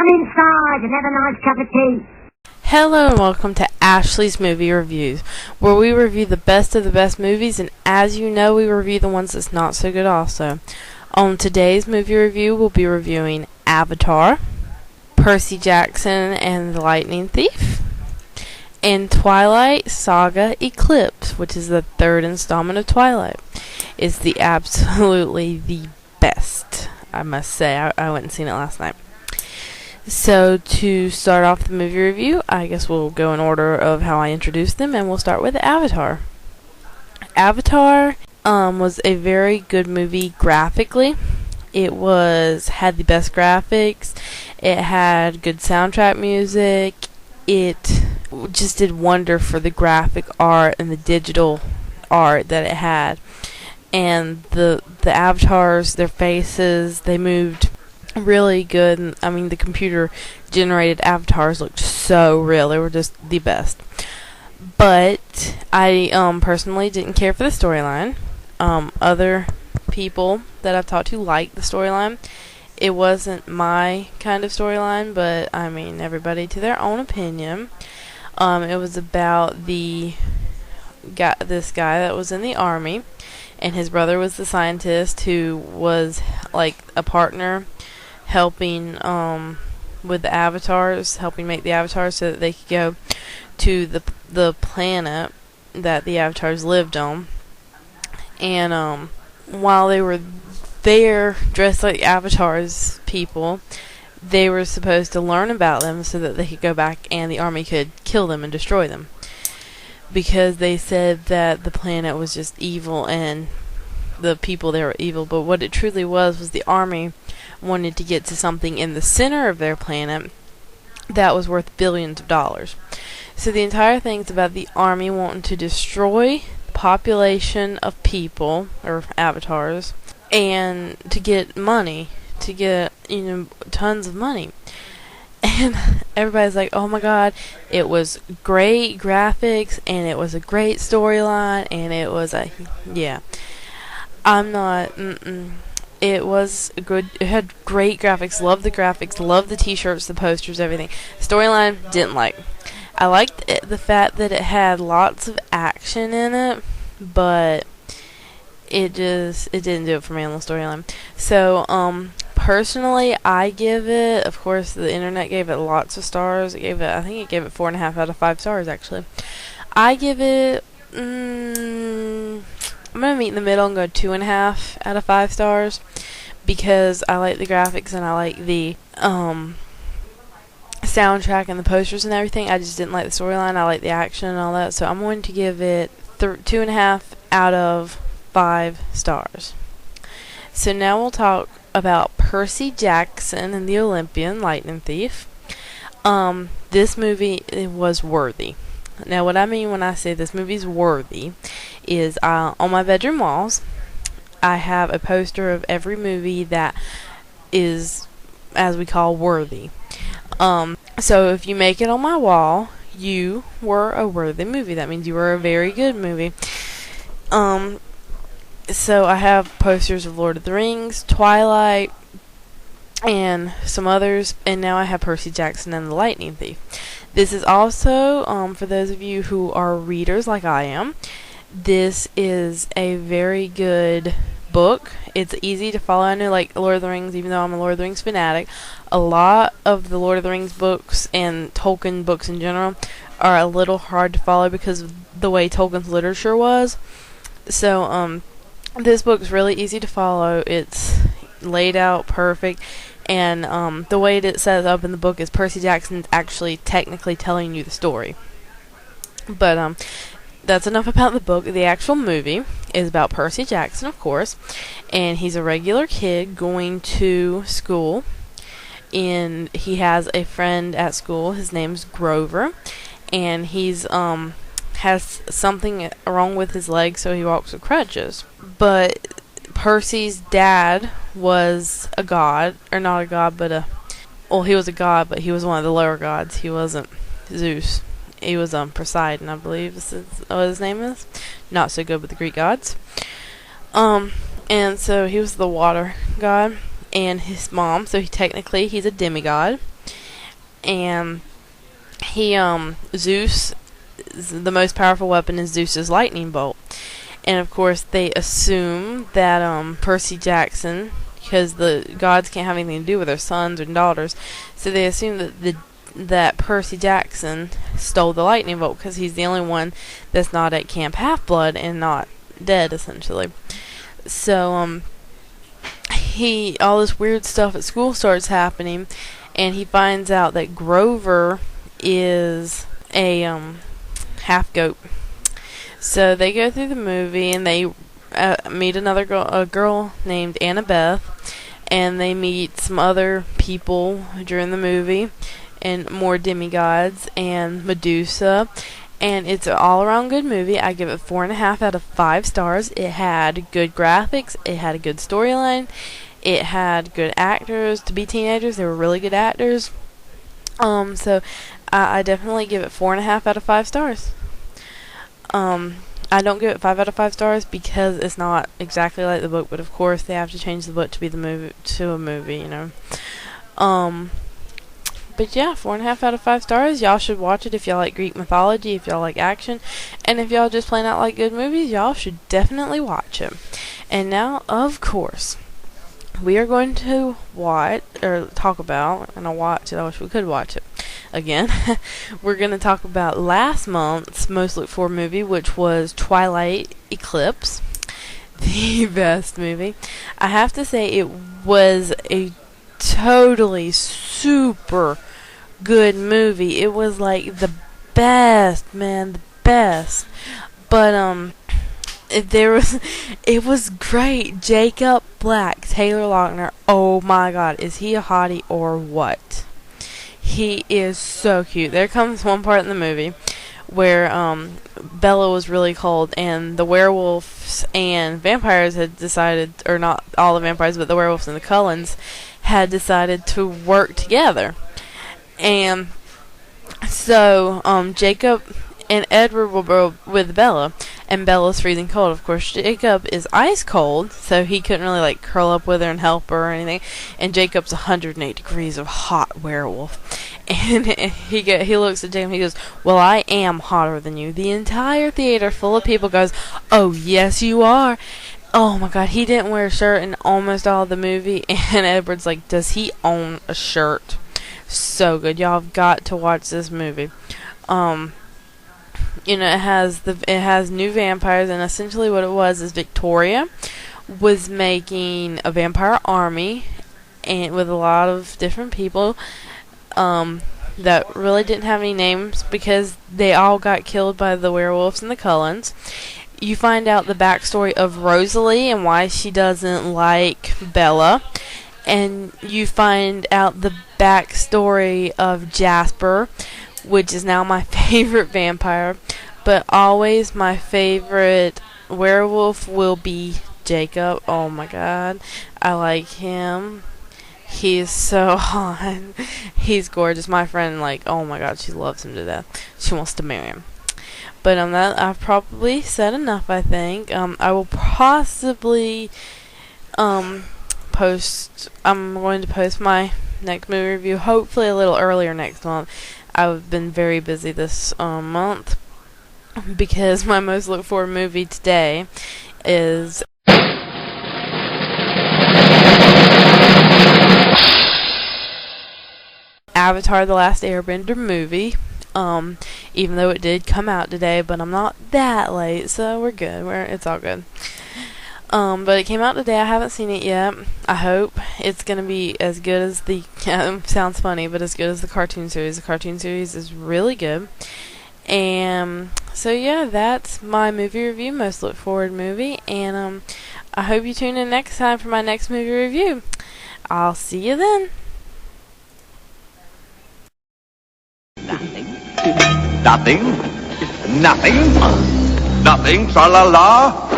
Come inside and have a nice cup of tea. Hello and welcome to Ashley's Movie Reviews, where we review the best of the best movies, and as you know, we review the ones that's not so good also. On today's movie review, we'll be reviewing Avatar, Percy Jackson and the Lightning Thief, and Twilight Saga Eclipse, which is the third installment of Twilight. It's absolutely the best, I must say. I went and seen it last night. So to start off the movie review, I guess we'll go in order of how I introduced them, and we'll start with Avatar. Avatar was a very good movie graphically. It had the best graphics. It had good soundtrack music. It just did wonder for the graphic art and the digital art that it had. And the avatars, their faces, they moved really good. And, I mean, the computer generated avatars looked so real. They were just the best. But I personally didn't care for the storyline. Other people that I've talked to liked the storyline. It wasn't my kind of storyline, but I mean, everybody to their own opinion. It was about this guy that was in the army, and his brother was the scientist who was like a partner helping with the avatars, helping make the avatars so that they could go to the planet that the avatars lived on. And while they were there dressed like avatars people, they were supposed to learn about them so that they could go back and the army could kill them and destroy them, because they said that the planet was just evil and the people there were evil. But what it truly was the army wanted to get to something in the center of their planet that was worth billions of dollars. So the entire thing's about the army wanting to destroy the population of people, or avatars, and to get money, to get, tons of money. And everybody's like, oh my god, it was great graphics, and it was a great storyline, and it was it was good. It had great graphics. Loved the graphics. Loved the t-shirts, the posters, everything. Storyline, didn't like. I liked the fact that it had lots of action in it, but it didn't do it for me on the storyline. So, personally, I give it, of course, the internet gave it lots of stars. I think it gave it 4.5 out of 5 stars, actually. I give it, I'm going to meet in the middle and go 2.5 out of 5 stars, because I like the graphics and I like the, soundtrack and the posters and everything. I just didn't like the storyline. I like the action and all that. So I'm going to give it 2.5 out of 5 stars. So now we'll talk about Percy Jackson and the Olympian Lightning Thief. This movie was worthy. Now, what I mean when I say this movie's worthy is on my bedroom walls, I have a poster of every movie that is, as we call, worthy. So if you make it on my wall, you were a worthy movie. That means you were a very good movie. So I have posters of Lord of the Rings, Twilight, and some others, and now I have Percy Jackson and the Lightning Thief. This is also, for those of you who are readers like I am, this is a very good book. It's easy to follow. I know, like, Lord of the Rings, even though I'm a Lord of the Rings fanatic, a lot of the Lord of the Rings books and Tolkien books in general are a little hard to follow because of the way Tolkien's literature was. So, this book's really easy to follow. It's laid out perfect, and the way it sets up in the book is Percy Jackson's actually technically telling you the story. But that's enough about the book. The actual movie is about Percy Jackson, of course, and he's a regular kid going to school, and he has a friend at school. His name's Grover, and he's has something wrong with his leg, so he walks with crutches. But Percy's dad was a god, or not a god, but he was a god, but he was one of the lower gods. He wasn't Zeus. He was Poseidon, I believe is what his name is. Not so good with the Greek gods. And so he was the water god, and his mom, so he's a demigod. and Zeus, the most powerful weapon is Zeus's lightning bolt. And of course they assume that Percy Jackson, because the gods can't have anything to do with their sons and daughters, so they assume that Percy Jackson stole the lightning bolt because he's the only one that's not at Camp Half-Blood and not dead, essentially. So all this weird stuff at school starts happening, and he finds out that Grover is a half goat. So they go through the movie, and they meet a girl named Annabeth, and they meet some other people during the movie, and more demigods, and Medusa, and it's an all-around good movie. I give it 4.5 out of 5 stars. It had good graphics, it had a good storyline, it had good actors to be teenagers. They were really good actors. So I definitely give it 4.5 out of 5 stars. I don't give it 5 out of 5 stars because it's not exactly like the book, but of course they have to change the book to be a movie, you know. But yeah, 4.5 out of 5 stars. Y'all should watch it if y'all like Greek mythology, if y'all like action, and if y'all just plain out like good movies, y'all should definitely watch it. And now, of course, we are going to talk about, and I wish we could watch it again. We're going to talk about last month's most looked for movie, which was Twilight Eclipse. The best movie. I have to say, it was a totally super good movie. It was like the best, man, the best. But it was great. Jacob Black, Taylor Lautner. Oh my God, is he a hottie or what? He is so cute. There comes one part in the movie where Bella was really cold, and the werewolves and vampires had decided, or not all the vampires, but the werewolves and the Cullens had decided to work together. And so Jacob and Edward were with Bella, and Bella's freezing cold. Of course, Jacob is ice cold, so he couldn't really like curl up with her and help her or anything. And Jacob's 108 degrees of hot werewolf. And he looks at Jacob and he goes, "Well, I am hotter than you." The entire theater full of people goes, "Oh, yes, you are." Oh my God, he didn't wear a shirt in almost all of the movie, and Edward's like, "Does he own a shirt?" So good. Y'all have got to watch this movie. You know, it has new vampires, and essentially what it was is Victoria was making a vampire army, and with a lot of different people that really didn't have any names because they all got killed by the werewolves and the Cullens. You find out the backstory of Rosalie and why she doesn't like Bella, and you find out the backstory of Jasper, which is now my favorite vampire, but always my favorite werewolf will be Jacob. Oh my God, I like him. He's so hot. He's gorgeous. My friend, like, oh my God, she loves him to death. She wants to marry him. But that I've probably said enough, I think. I will possibly post. I'm going to post my next movie review hopefully a little earlier next month. I've been very busy this month because my most looked for movie today is Avatar: The Last Airbender movie. Even though it did come out today, but I'm not that late, so we're good. It's all good. But it came out today. I haven't seen it yet. I hope it's gonna be as good as the sounds funny, but as good as the cartoon series. The cartoon series is really good. And so yeah, that's my movie review, most look forward movie. And I hope you tune in next time for my next movie review. I'll see you then. Nothing. Nothing. Nothing. Tra la la.